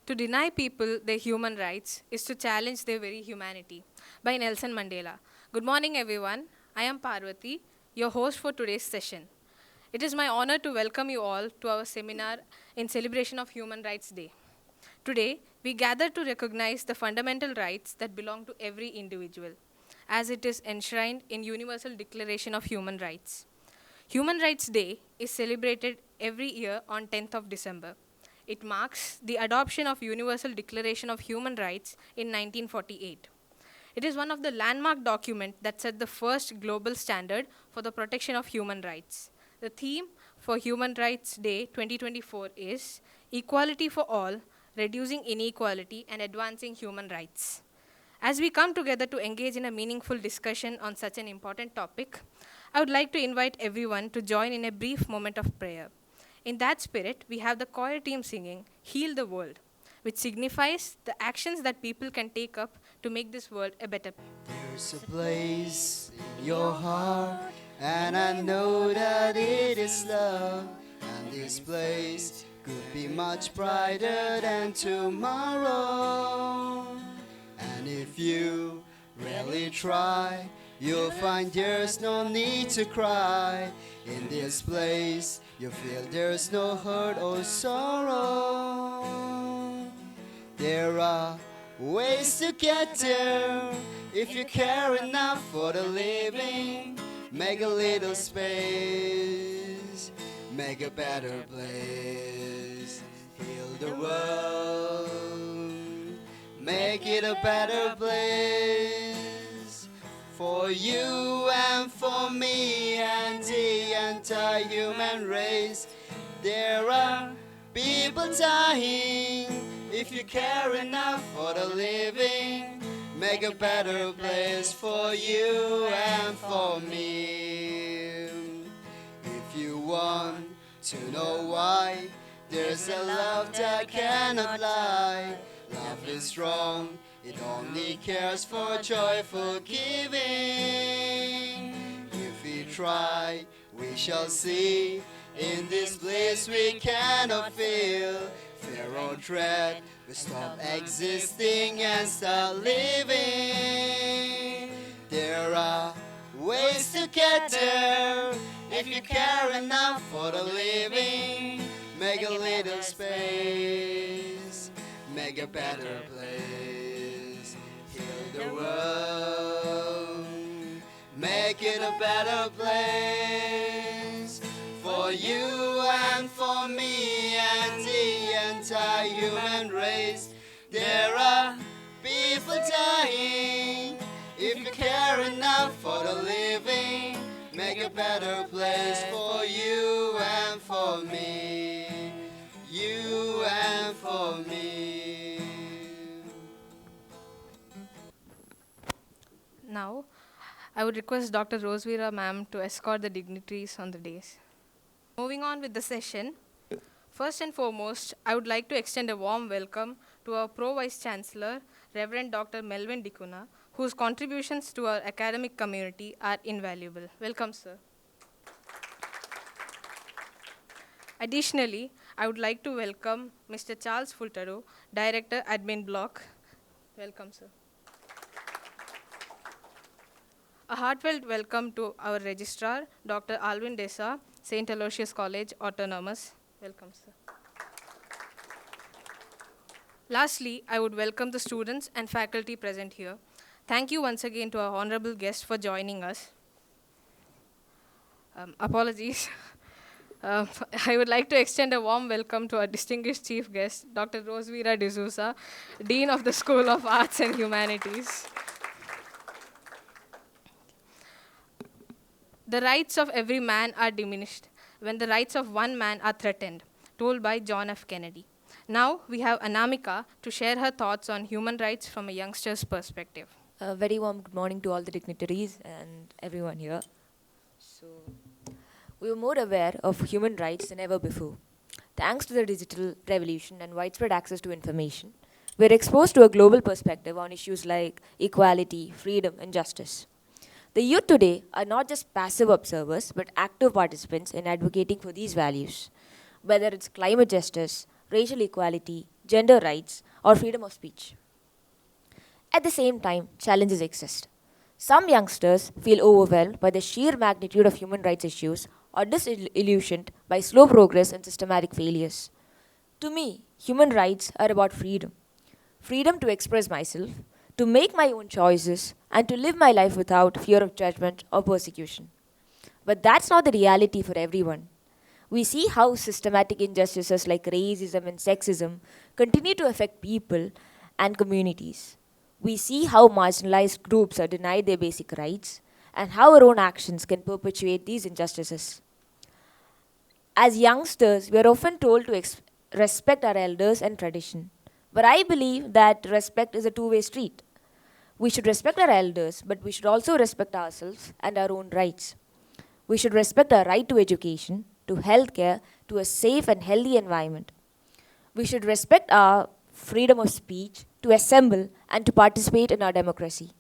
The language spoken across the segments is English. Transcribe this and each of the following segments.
To deny people their human rights is to challenge their very humanity, by Nelson Mandela. Good morning, everyone. I am Parvati, your host for today's session. It is my honor to welcome you all to our seminar in celebration of Human Rights Day. Today, we gather to recognize the fundamental rights that belong to every individual, as it is enshrined in Universal Declaration of Human Rights. Human Rights Day is celebrated every year on 10th of December. It marks the adoption of Universal Declaration of Human Rights in 1948. It is one of the landmark documents that set the first global standard for the protection of human rights. The theme for Human Rights Day 2024 is Equality for All, Reducing Inequality and Advancing Human Rights. As we come together to engage in a meaningful discussion on such an important topic, I would like to invite everyone to join in a brief moment of prayer. In that spirit, we have the choir team singing Heal the World, which signifies the actions that people can take up to make this world a better place. There's a place in your heart, and I know that it is love. And this place could be much brighter than tomorrow. And if you really try, you'll find there's no need to cry. In this place, you feel there's no hurt or sorrow. There are ways to get there if you care enough for the living. Make a little space, make a better place. Heal the world, make it a better place. For you and for me and the entire human race. There are people dying. If you care enough for the living, make a better place for you and for me. If you want to know why, there's a love that cannot lie. Love is strong, it only cares for joyful giving. If we try, we shall see. In this place we cannot feel fear or dread. We stop existing and start living. There are ways to get there if you care enough for the living. Make a little space, make a better place. Heal the world, make it a better place. For you and for me and the entire human race. There are people dying. If you care enough for the living, make a better place for you and for me. You and for me. Now, I would request Dr. Rosevira ma'am to escort the dignitaries on the dais. Moving on with the session, first and foremost, I would like to extend a warm welcome to our Pro Vice Chancellor, Reverend Dr. Melvin Dicuna, whose contributions to our academic community are invaluable. Welcome, sir. Additionally, I would like to welcome Mr. Charles Fultaro, Director, Admin Block. Welcome, sir. A heartfelt welcome to our Registrar, Dr. Alvin Desa, St. Aloysius College, Autonomous. Welcome, sir. Lastly, I would welcome the students and faculty present here. Thank you once again to our honorable guest for joining us. Apologies. I would like to extend a warm welcome to our distinguished chief guest, Dr. Rosevira D'Souza, Dean of the School of Arts and Humanities. The rights of every man are diminished when the rights of one man are threatened, told by John F. Kennedy. Now we have Anamika to share her thoughts on human rights from a youngster's perspective. A very warm good morning to all the dignitaries and everyone here. So, we are more aware of human rights than ever before. Thanks to the digital revolution and widespread access to information, we are exposed to a global perspective on issues like equality, freedom, and justice. The youth today are not just passive observers, but active participants in advocating for these values. Whether it's climate justice, racial equality, gender rights, or freedom of speech. At the same time, challenges exist. Some youngsters feel overwhelmed by the sheer magnitude of human rights issues or disillusioned by slow progress and systematic failures. To me, human rights are about freedom: freedom to express myself, to make my own choices, and to live my life without fear of judgment or persecution. But that's not the reality for everyone. We see how systematic injustices like racism and sexism continue to affect people and communities. We see how marginalized groups are denied their basic rights and how our own actions can perpetuate these injustices. As youngsters, we are often told to respect our elders and tradition. But I believe that respect is a two-way street. We should respect our elders, but we should also respect ourselves and our own rights. We should respect our right to education, to healthcare, to a safe and healthy environment. We should respect our freedom of speech, to assemble and to participate in our democracy.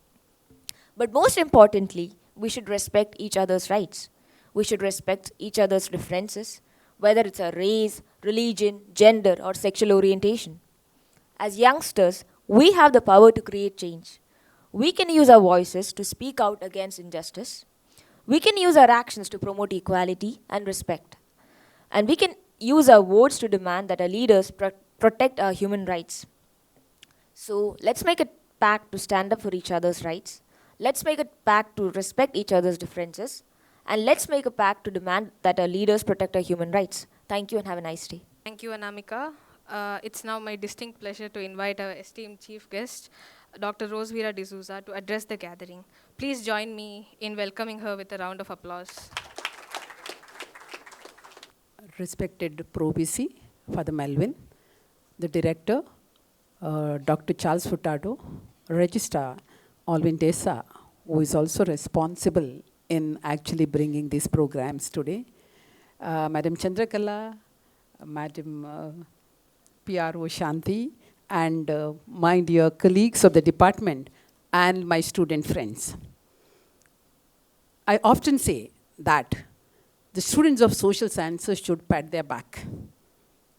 But most importantly, we should respect each other's rights. We should respect each other's differences, whether it's a race, religion, gender, or sexual orientation. As youngsters, we have the power to create change. We can use our voices to speak out against injustice. We can use our actions to promote equality and respect. And we can use our votes to demand that our leaders protect our human rights. So let's make a pact to stand up for each other's rights. Let's make a pact to respect each other's differences. And let's make a pact to demand that our leaders protect our human rights. Thank you and have a nice day. Thank you, Anamika. It's now my distinct pleasure to invite our esteemed chief guest, Dr. Rosevira D'Souza, to address the gathering. Please join me in welcoming her with a round of applause. Respected Pro BC, Father Melvin, the director, Dr. Charles Furtado, Registrar Alvin Desa, who is also responsible in actually bringing these programs today, Madam Chandrakala, Madam PRO Shanti, and my dear colleagues of the department and my student friends. I often say that the students of social sciences should pat their back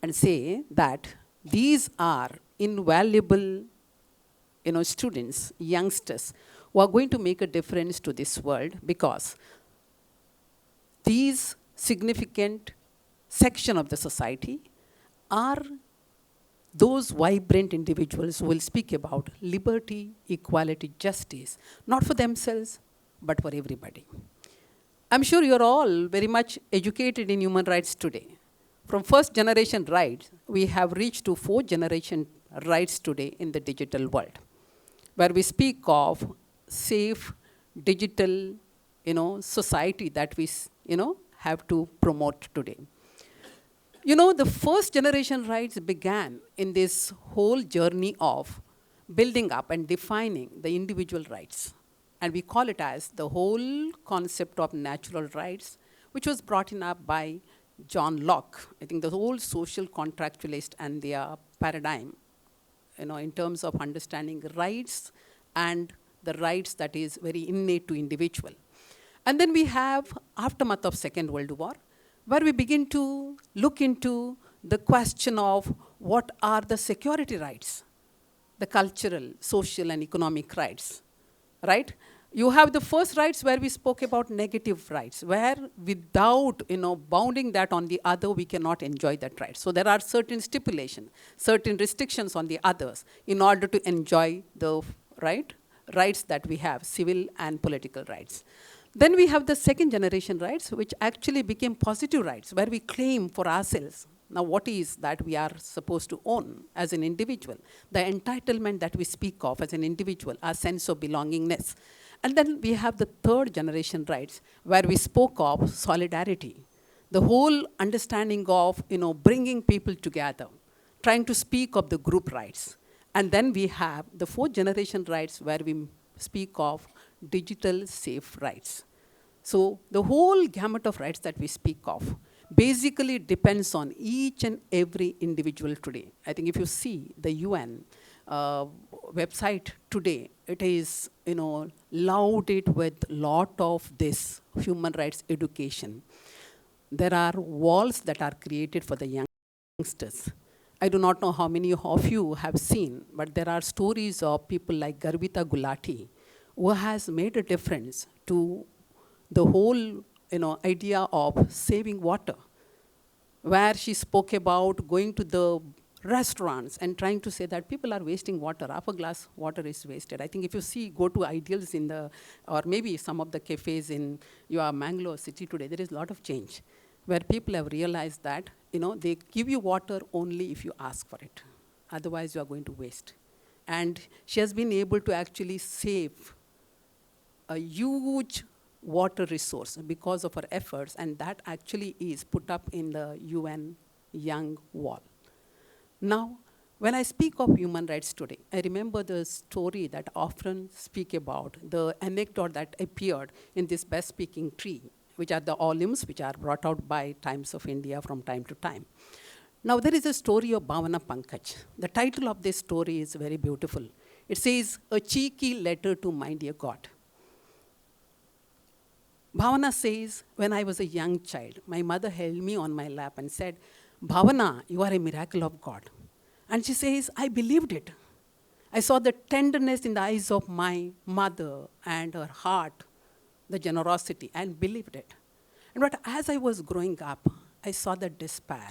and say that these are invaluable students, youngsters, who are going to make a difference to this world, because these significant section of the society are those vibrant individuals who will speak about liberty, equality, justice, not for themselves, but for everybody. I'm sure you're all very much educated in human rights today. From first generation rights, we have reached to fourth generation rights today in the digital world, where we speak of safe digital society that we have to promote today. The first generation rights began in this whole journey of building up and defining the individual rights. And we call it as the whole concept of natural rights, which was brought in up by John Locke. I think the whole social contractualist and their paradigm, in terms of understanding rights and the rights that is very innate to individual. And then we have aftermath of Second World War, where we begin to look into the question of what are the security rights, the cultural, social, and economic rights, right? You have the first rights where we spoke about negative rights, where without bounding that on the other, we cannot enjoy that right. So there are certain stipulations, certain restrictions on the others in order to enjoy the rights that we have, civil and political rights. Then we have the second generation rights, which actually became positive rights, where we claim for ourselves. Now, what is that we are supposed to own as an individual? The entitlement that we speak of as an individual, our sense of belongingness. And then we have the third generation rights, where we spoke of solidarity, the whole understanding of bringing people together, trying to speak of the group rights. And then we have the fourth generation rights, where we speak of digital safe rights. So the whole gamut of rights that we speak of basically depends on each and every individual today. I think if you see the UN website today, it is loaded with lot of this human rights education. There are walls that are created for the youngsters. I do not know how many of you have seen, but there are stories of people like Garbita Gulati, who has made a difference to the whole idea of saving water, where she spoke about going to the restaurants and trying to say that people are wasting water. Half a glass water is wasted. I think if you go to Ideals or maybe some of the cafes in your Mangalore city today, there is a lot of change, where people have realized that, they give you water only if you ask for it. Otherwise, you are going to waste. And she has been able to actually save a huge water resource because of her efforts, and that actually is put up in the UN Young Wall. Now, when I speak of human rights today, I remember the story that I often speak about, the anecdote that appeared in this Best Speaking Tree, which are the volumes which are brought out by Times of India from time to time. Now, there is a story of Bhavana Pankaj. The title of this story is very beautiful. It says, "A Cheeky Letter to My Dear God." Bhavana says, "When I was a young child, my mother held me on my lap and said, 'Bhavana, you are a miracle of God.' And she says, I believed it. I saw the tenderness in the eyes of my mother and her heart, the generosity, and believed it. But as I was growing up, I saw the despair.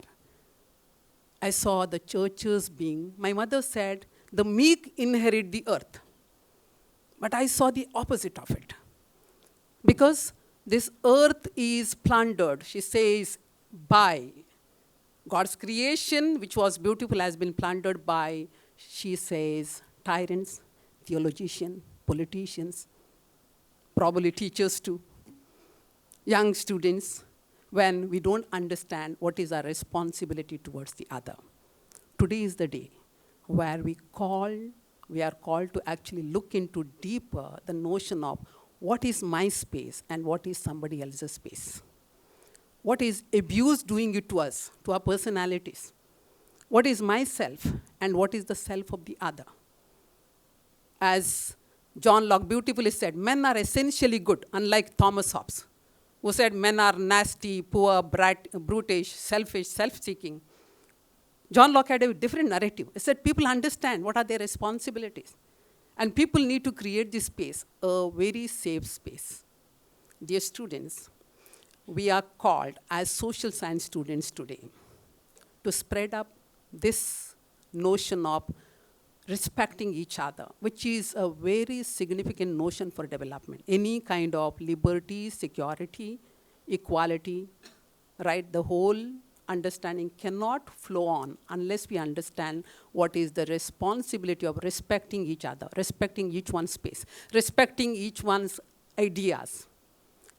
I saw the churches my mother said, the meek inherit the earth. But I saw the opposite of it. Because this earth is plundered, she says, by God's creation, which was beautiful, has been plundered by, she says, tyrants, theologians, politicians, probably teachers too, young students, when we don't understand what is our responsibility towards the other. Today is the day where we are called to actually look into deeper the notion of what is my space and what is somebody else's space. What is abuse doing it to us, to our personalities? What is myself and what is the self of the other? As John Locke beautifully said, men are essentially good, unlike Thomas Hobbes, who said men are nasty, poor, brutish, selfish, self-seeking. John Locke had a different narrative. He said people understand what are their responsibilities. And people need to create this space, a very safe space. Dear students, we are called as social science students today to spread up this notion of respecting each other, which is a very significant notion for development. Any kind of liberty, security, equality, right? The whole understanding cannot flow on unless we understand what is the responsibility of respecting each other, respecting each one's space, respecting each one's ideas,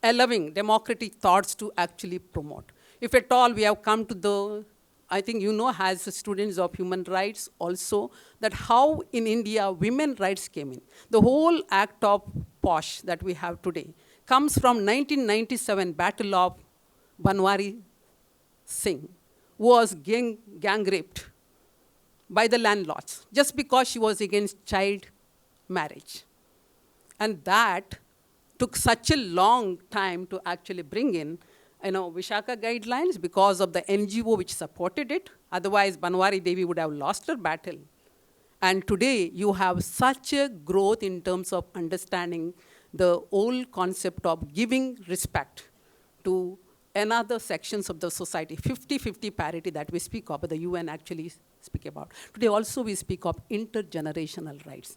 allowing democratic thoughts to actually promote. If at all we have come to I think as students of human rights also, that how in India women rights came in. The whole act of POSH that we have today comes from 1997 Battle of Banwari Singh, who was gang raped by the landlords just because she was against child marriage. And that took such a long time to actually bring in Vishaka guidelines because of the NGO which supported it. Otherwise, Banwari Devi would have lost her battle. And today, you have such a growth in terms of understanding the old concept of giving respect to another sections of the society, 50-50 parity that we speak of, but the UN actually speak about. Today also we speak of intergenerational rights.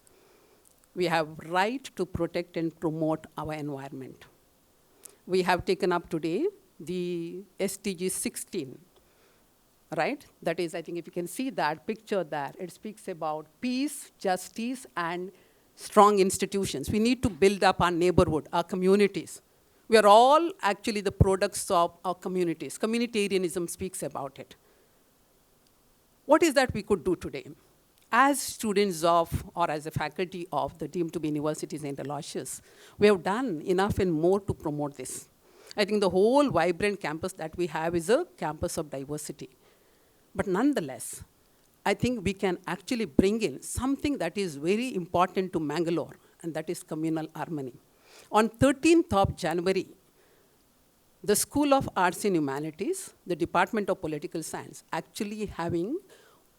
We have right to protect and promote our environment. We have taken up today the SDG 16, right? That is, I think if you can see that picture there, it speaks about peace, justice, and strong institutions. We need to build up our neighborhood, our communities. We are all actually the products of our communities. Communitarianism speaks about it. What is that we could do today? As students of, or as a faculty of the deemed to be universities in Aloysius, we have done enough and more to promote this. I think the whole vibrant campus that we have is a campus of diversity. But nonetheless, I think we can actually bring in something that is very important to Mangalore, and that is communal harmony. On 13th of January, the School of Arts and Humanities, the Department of Political Science, actually having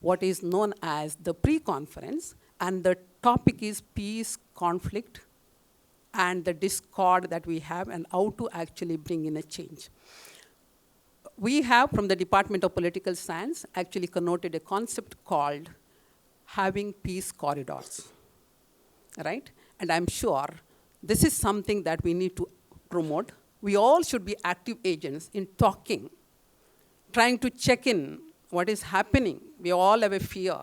what is known as the pre-conference, and the topic is peace, conflict, and the discord that we have and how to actually bring in a change. We have, from the Department of Political Science, actually connoted a concept called having peace corridors, right? And I'm sure this is something that we need to promote. We all should be active agents in talking, trying to check in what is happening. We all have a fear.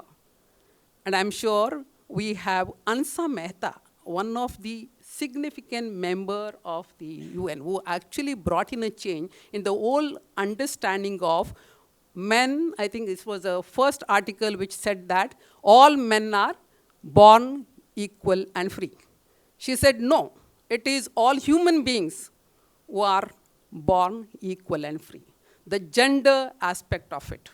And I'm sure we have Ansa Mehta, one of the significant member of the UN, who actually brought in a change in the whole understanding of men. I think this was the first article which said that all men are born equal and free. She said, no, it is all human beings who are born equal and free. The gender aspect of it,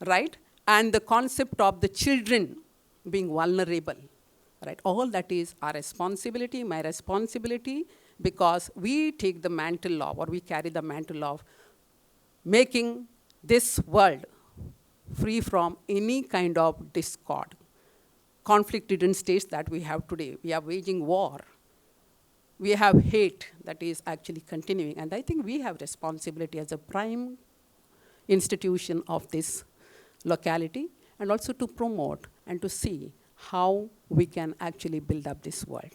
right? And the concept of the children being vulnerable, right? All that is our responsibility, my responsibility, because we take the mantle of, or we carry the mantle of making this world free from any kind of discord. Conflict-ridden states that we have today. We are waging war. We have hate that is actually continuing. And I think we have responsibility as a prime institution of this locality, and also to promote and to see how we can actually build up this world.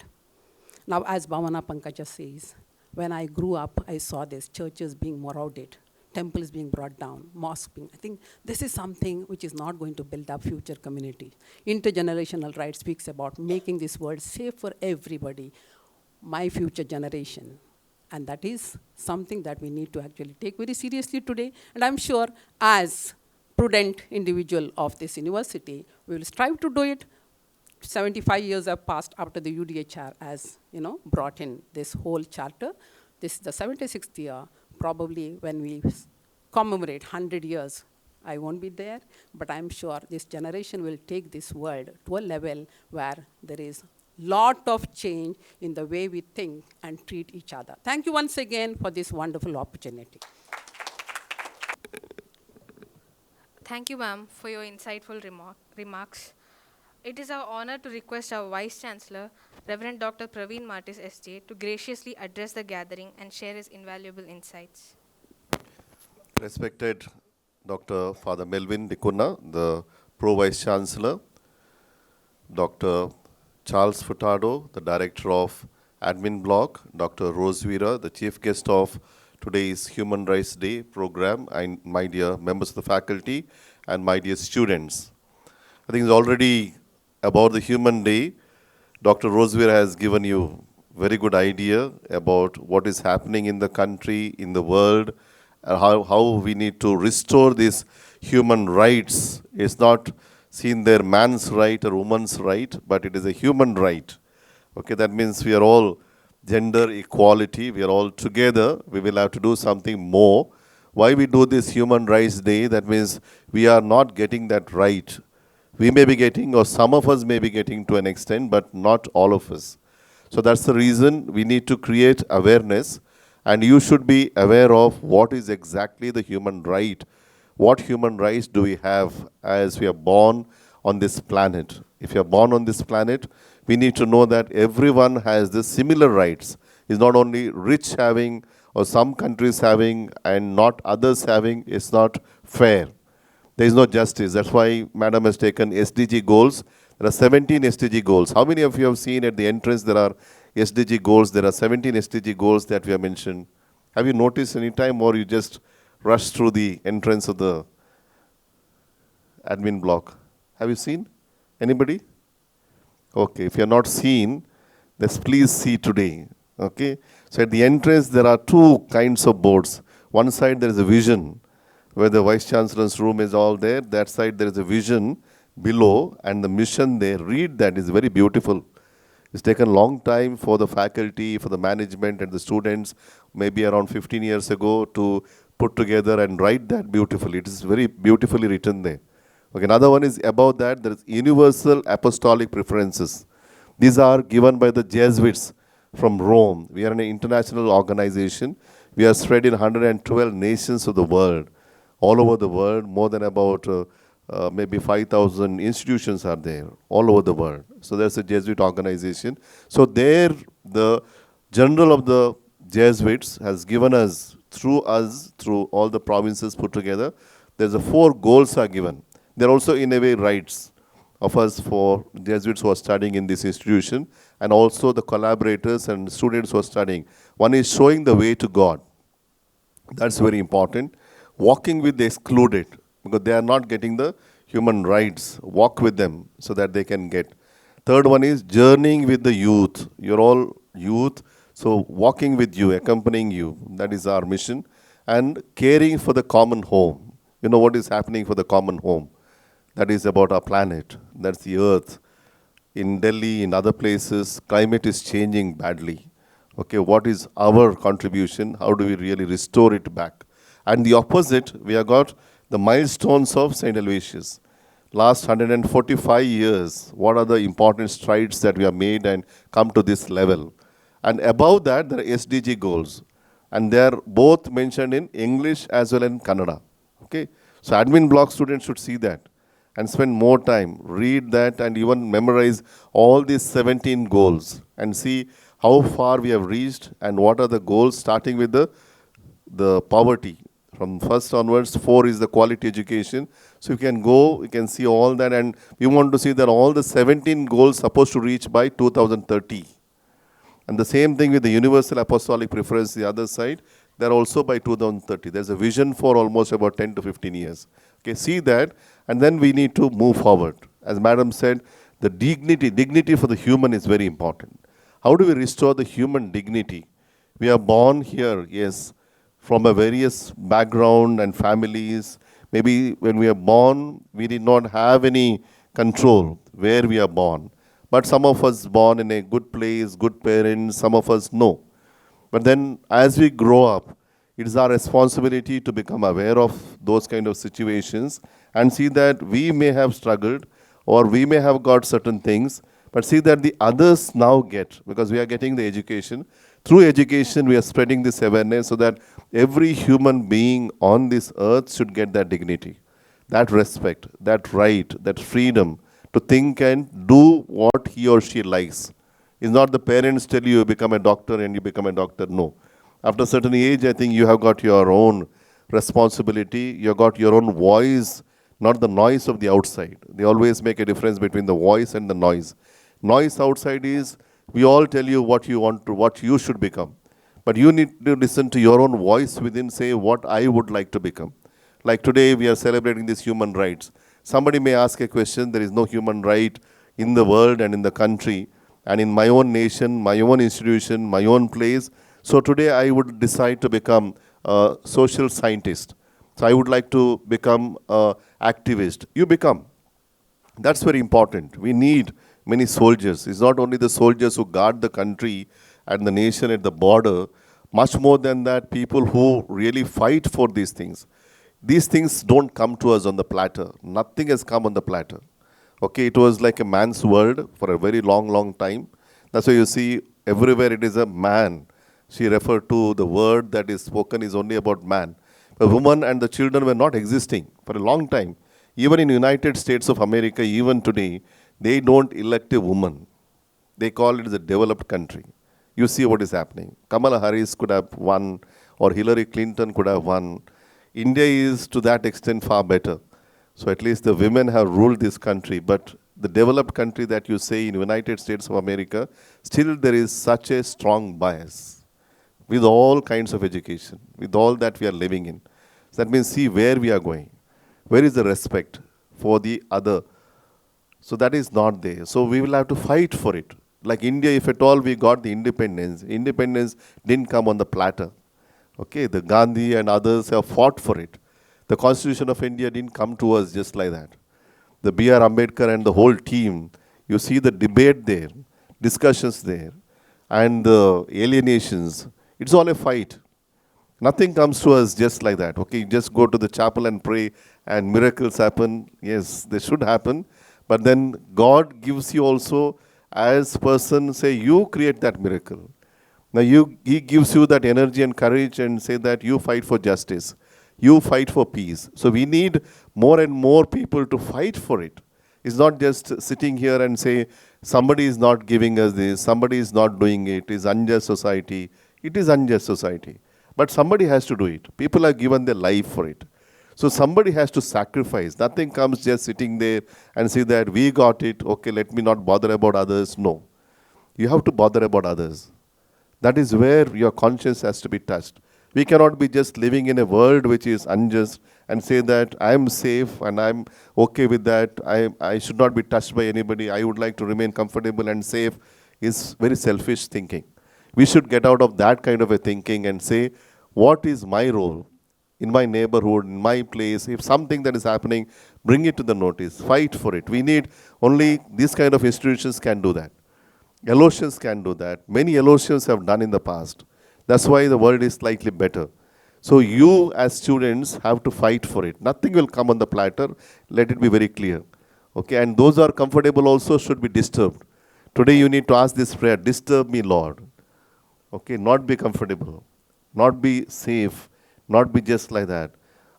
Now, as Bhavana Pankaja says, when I grew up, I saw these churches being marauded, temples being brought down, mosques being, I think this is something which is not going to build up future community. Intergenerational rights speaks about making this world safe for everybody, my future generation. And that is something that we need to actually take very seriously today. And I'm sure as prudent individual of this university, we will strive to do it. 75 years have passed after the UDHR has, brought in this whole charter. This is the 76th year. Probably when we commemorate 100 years, I won't be there, but I'm sure this generation will take this world to a level where there is lot of change in the way we think and treat each other. Thank you once again for this wonderful opportunity. Thank you, ma'am, for your insightful remarks. It is our honor to request our Vice Chancellor, Reverend Dr. Praveen Martis, SJ, to graciously address the gathering and share his invaluable insights. Respected Dr. Father Melvin Dikuna, the Pro Vice Chancellor, Dr. Charles Furtado, the Director of Admin Block, Dr. Rose Veera, the Chief Guest of today's Human Rights Day program, and my dear members of the faculty and my dear students. I think it's already about the Human Day. Dr. Rose Veera has given you very good idea about what is happening in the country, in the world, and how we need to restore these human rights. It's not seen there man's right or woman's right, but it is a human right. Okay, that means we are all gender equality, we are all together, we will have to do something more. Why we do this Human Rights Day? That means we are not getting that right. We may be getting, or some of us may be getting to an extent, but not all of us. So that's the reason we need to create awareness, and you should be aware of what is exactly the human right. What human rights do we have as we are born on this planet? If you are born on this planet, we need to know that everyone has the similar rights. It's not only rich having or some countries having and not others having. It's not fair. There is no justice. That's why Madam has taken SDG goals. There are 17 SDG goals. How many of you have seen at the entrance there are SDG goals? There are 17 SDG goals that we have mentioned. Have you noticed any time, or you just rush through the entrance of the admin block? Have you seen? Anybody? Okay, if you are not seen, let's please see today. Okay, so at the entrance there are two kinds of boards. One side there is a vision, where the Vice Chancellor's room is all there. That side there is a vision below, and the mission there. Read that, is very beautiful. It's taken a long time for the faculty, for the management and the students, maybe around 15 years ago, to put together and write that beautifully. It is very beautifully written there. Okay, another one is about that, there is universal apostolic preferences. These are given by the Jesuits from Rome. We are an international organization. We are spread in 112 nations of the world. All over the world, more than about maybe 5,000 institutions are there all over the world. So there's a Jesuit organization. So there, the general of the Jesuits has given us, through all the provinces put together, there's a 4 goals are given. They're also in a way rights of us for Jesuits who are studying in this institution, and also the collaborators and students who are studying. One is showing the way to God. That's very important. Walking with the excluded, because they are not getting the human rights. Walk with them so that they can get. Third one is journeying with the youth. You're all youth, so walking with you, accompanying you. That is our mission. And caring for the common home. You know what is happening for the common home? That is about our planet. That's the earth. In Delhi, in other places, climate is changing badly. Okay, what is our contribution? How do we really restore it back? And the opposite, we have got the milestones of St. Aloysius. Last 145 years, what are the important strides that we have made and come to this level? And above that, there are SDG goals. And they are both mentioned in English as well as in Kannada. Okay, so admin block students should see that and spend more time, read that, and even memorize all these 17 goals and see how far we have reached and what are the goals, starting with the poverty. From first onwards, 4 is the quality education. So you can go, you can see all that, and we want to see that all the 17 goals supposed to reach by 2030. And the same thing with the universal apostolic preference, the other side, they're also by 2030. There's a vision for almost about 10 to 15 years. Okay, see that, and then we need to move forward. As Madam said, the dignity for the human is very important. How do we restore the human dignity? We are born here, yes, from a various background and families. Maybe when we are born, we did not have any control where we are born. But some of us born in a good place, good parents, some of us no. But then as we grow up, it is our responsibility to become aware of those kind of situations and see that we may have struggled or we may have got certain things, but see that the others now get, because we are getting the education. Through education, we are spreading this awareness so that every human being on this earth should get that dignity, that respect, that right, that freedom to think and do what he or she likes. It's not the parents tell you become a doctor and you become a doctor. No. After a certain age, I think you have got your own responsibility. You have got your own voice, not the noise of the outside. They always make a difference between the voice and the noise. Noise outside is, we all tell you what you want to, what you should become. But you need to listen to your own voice within, say, what I would like to become. Like today, we are celebrating these human rights. Somebody may ask a question, there is no human right in the world and in the country, and in my own nation, my own institution, my own place. So today I would decide to become a social scientist. So I would like to become an activist. You become. That's very important. We need many soldiers. It's not only the soldiers who guard the country and the nation at the border, much more than that, people who really fight for these things. These things don't come to us on the platter. Nothing has come on the platter. Okay, it was like a man's world for a very long, long time. That's why you see everywhere it is a man. She referred to the word that is spoken is only about man. The woman and the children were not existing for a long time. Even in United States of America, even today, they don't elect a woman. They call it as a developed country. You see what is happening. Kamala Harris could have won, or Hillary Clinton could have won. India is to that extent far better. So at least the women have ruled this country. But the developed country that you say in United States of America, still there is such a strong bias with all kinds of education, with all that we are living in. So that means see where we are going. Where is the respect for the other? So that is not there. So we will have to fight for it. Like India, if at all we got the independence didn't come on the platter. Okay, the Gandhi and others have fought for it. The Constitution of India didn't come to us just like that. The B.R. Ambedkar and the whole team, you see the debate there, discussions there, and the alienations. It's all a fight. Nothing comes to us just like that. Okay, just go to the chapel and pray and miracles happen. Yes, they should happen. But then God gives you also, as person, say, you create that miracle. Now He gives you that energy and courage and say that you fight for justice. You fight for peace. So we need more and more people to fight for it. It's not just sitting here and say, somebody is not giving us this, somebody is not doing it, it's unjust society. It is unjust society. But somebody has to do it. People have given their life for it. So somebody has to sacrifice. Nothing comes just sitting there and say that we got it, okay, let me not bother about others. No. You have to bother about others. That is where your conscience has to be touched. We cannot be just living in a world which is unjust and say that I am safe and I'm okay with that. I should not be touched by anybody. I would like to remain comfortable and safe. Is very selfish thinking. We should get out of that kind of a thinking and say, what is my role in my neighborhood, in my place? If something that is happening, bring it to the notice. Fight for it. We need only these kind of institutions can do that. Aloysius can do that. Many Aloysians have done in the past. That's why the world is slightly better. So you as students have to fight for it. Nothing will come on the platter. Let it be very clear. Okay, and those who are comfortable also should be disturbed. Today you need to ask this prayer, disturb me, Lord. Okay, not be comfortable, not be safe, not be just like that.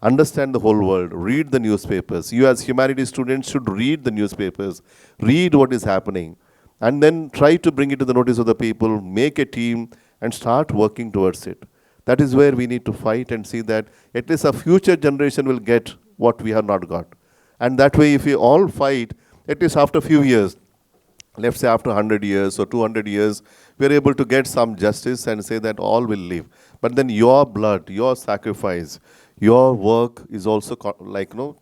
Understand the whole world. Read the newspapers. You as humanities students should read the newspapers. Read what is happening. And then try to bring it to the notice of the people. Make a team and start working towards it. That is where we need to fight and see that at least a future generation will get what we have not got. And that way if we all fight, at least after a few years, let's say after 100 years or 200 years, we are able to get some justice and say that all will live. But then your blood, your sacrifice, your work is also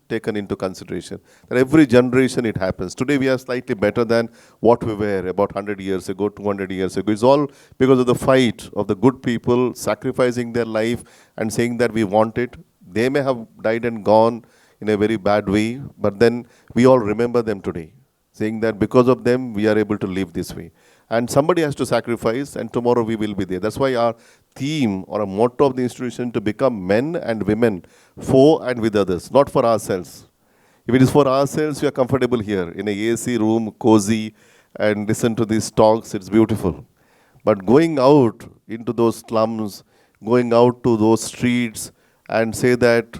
taken into consideration. That every generation it happens. Today we are slightly better than what we were about 100 years ago, 200 years ago. It's all because of the fight of the good people sacrificing their life and saying that we want it. They may have died and gone in a very bad way, but then we all remember them today, saying that because of them, we are able to live this way. And somebody has to sacrifice, and tomorrow we will be there. That's why our theme or a motto of the institution to become men and women for and with others, not for ourselves. If it is for ourselves, we are comfortable here in a AC room, cozy, and listen to these talks, it's beautiful. But going out into those slums, going out to those streets and say that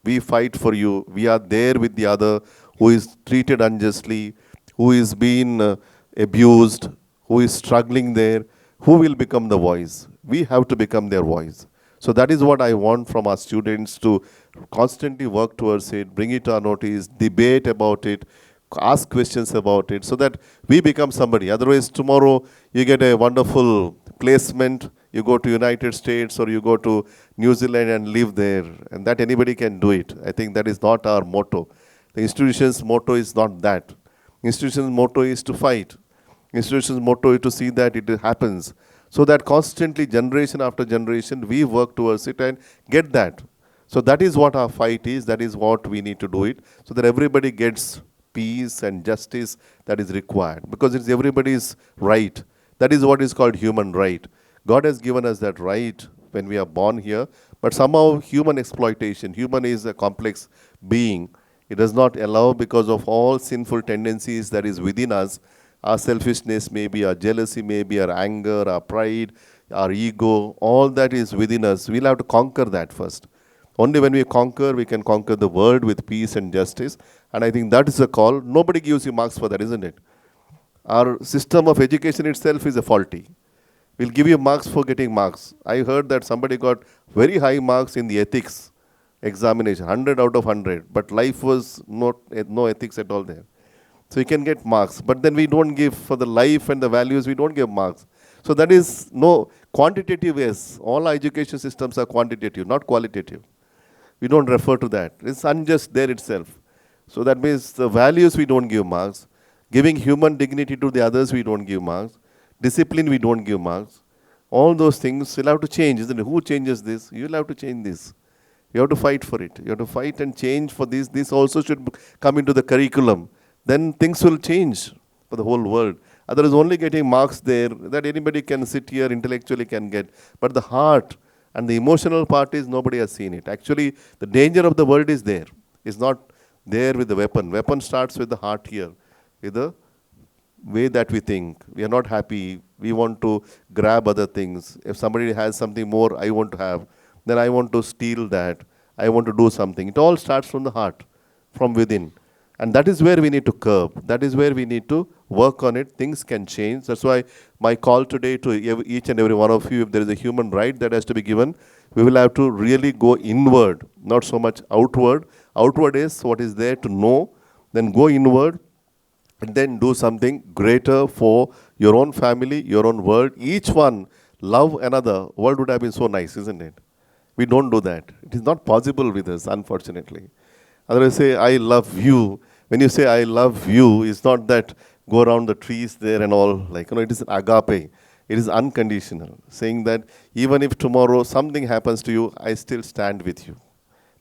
we fight for you, we are there with the other who is treated unjustly, who is being abused, who is struggling there, who will become the voice? We have to become their voice. So that is what I want from our students, to constantly work towards it, bring it to our notice, debate about it, ask questions about it, so that we become somebody. Otherwise, tomorrow you get a wonderful placement, you go to United States or you go to New Zealand and live there, and that anybody can do it. I think that is not our motto. The institution's motto is not that. Institution's motto is to fight. Institution's motto is to see that it happens. So that constantly, generation after generation, we work towards it and get that. So that is what our fight is. That is what we need to do it, so that everybody gets peace and justice that is required. Because it's everybody's right. That is what is called human right. God has given us that right when we are born here. But somehow human exploitation, human is a complex being. It does not allow, because of all sinful tendencies that is within us, our selfishness, maybe our jealousy, maybe our anger, our pride, our ego, all that is within us. We'll have to conquer that first. Only when we conquer, we can conquer the world with peace and justice. And I think that is a call. Nobody gives you marks for that, isn't it? Our system of education itself is a faulty. We'll give you marks for getting marks. I heard that somebody got very high marks in the ethics examination, 100 out of 100, but life was no ethics at all there. So you can get marks, but then we don't give for the life and the values, we don't give marks. So that is no quantitative. Yes, all our education systems are quantitative, not qualitative. We don't refer to that. It's unjust there itself. So that means the values we don't give marks. Giving human dignity to the others, we don't give marks. Discipline, we don't give marks. All those things will have to change, isn't it? Who changes this? You'll have to change this. You have to fight for it. You have to fight and change for this. This also should come into the curriculum. Then things will change for the whole world. Otherwise, only getting marks there that anybody can sit here intellectually can get. But the heart and the emotional part is nobody has seen it. Actually, the danger of the world is there. It's not there with the weapon. Weapon starts with the heart here, with the way that we think. We are not happy. We want to grab other things. If somebody has something more I want to have, then I want to steal that. I want to do something. It all starts from the heart. from within. And that is where we need to curb. That is where we need to work on it. Things can change. That's why my call today to each and every one of you, if there is a human right that has to be given, we will have to really go inward, not so much outward. Outward is what is there to know, then go inward, and then do something greater for your own family, your own world. Each one love another. World would have been so nice, isn't it? We don't do that. It is not possible with us, unfortunately. Otherwise, say, I love you. When you say, I love you, it's not that go around the trees there and all. Like, it is agape. It is unconditional. Saying that even if tomorrow something happens to you, I still stand with you.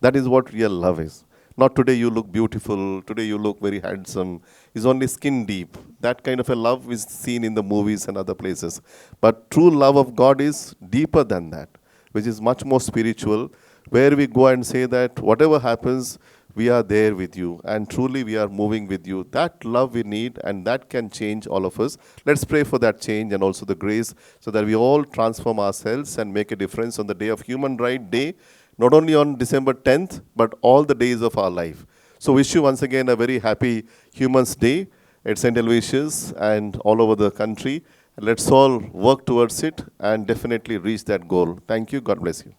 That is what real love is. Not today you look beautiful, today you look very handsome. It's only skin deep. That kind of a love is seen in the movies and other places. But true love of God is deeper than that, which is much more spiritual, where we go and say that whatever happens, we are there with you, and truly we are moving with you. That love we need, and that can change all of us. Let's pray for that change and also the grace, so that we all transform ourselves and make a difference on the day of Human Right Day, not only on December 10th, but all the days of our life. So wish you once again a very happy Humans Day at St. Aloysius and all over the country. Let's all work towards it and definitely reach that goal. Thank you. God bless you.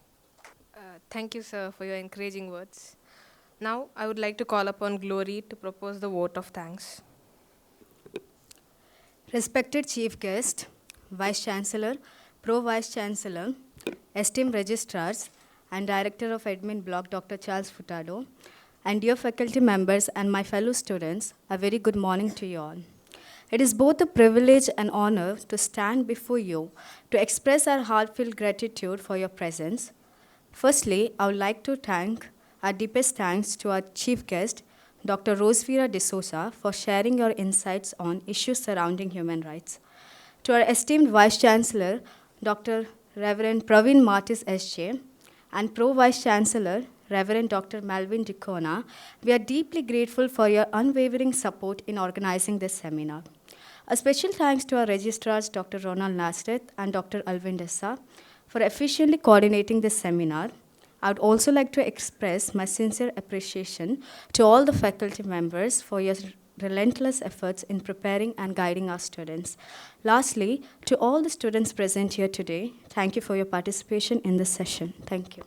Thank you, sir, for your encouraging words. Now, I would like to call upon Glory to propose the vote of thanks. Respected Chief Guest, Vice Chancellor, Pro Vice Chancellor, esteemed registrars, and Director of Admin Block, Dr. Charles Furtado, and dear faculty members and my fellow students, a very good morning to you all. It is both a privilege and honor to stand before you to express our heartfelt gratitude for your presence. Firstly, I would like to thank our deepest thanks to our chief guest, Dr. Rosevira D'Souza, for sharing your insights on issues surrounding human rights. To our esteemed Vice Chancellor, Dr. Reverend Praveen Martis S.J., and Pro Vice Chancellor, Reverend Dr. Melvin Dicona, we are deeply grateful for your unwavering support in organizing this seminar. A special thanks to our registrars, Dr. Ronald Nasrith and Dr. Alvin Dessa, for efficiently coordinating this seminar. I would also like to express my sincere appreciation to all the faculty members for your relentless efforts in preparing and guiding our students. Lastly, to all the students present here today, thank you for your participation in this session. Thank you.